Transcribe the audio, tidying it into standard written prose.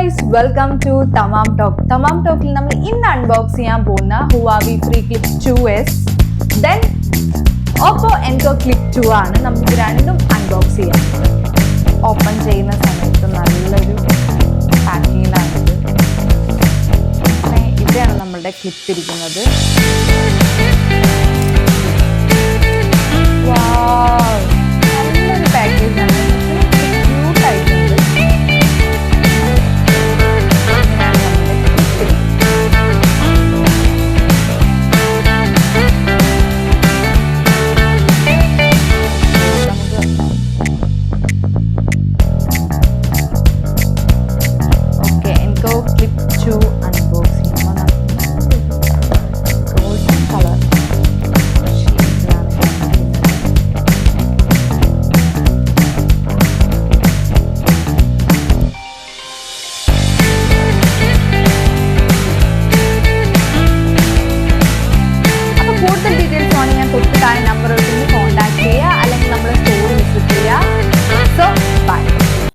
guys, welcome to Tamam Talk. Tamam Talkil നമ്മൾ ഇന്ന് unbox ചെയ്യാൻ പോകുന്ന Huawei FreeClip 2s, then OPPO Enco Clip 2 ആണ്. നമുക്ക് രണ്ടും അൺബോക്സ് ചെയ്യാം. ഓപ്പൺ ചെയ്യുന്ന സമയത്ത് നല്ലൊരു പാക്കിങ്ങിലാണിത്. ഇവിടെയാണ് നമ്മളുടെ ക്ലിപ്പ് ഇരിക്കുന്നത്. നല്ലൊരു പാക്കേജ് ആണ്. ക്യൂട്ടായിട്ടുണ്ട്. Enco Clip 2 unbox.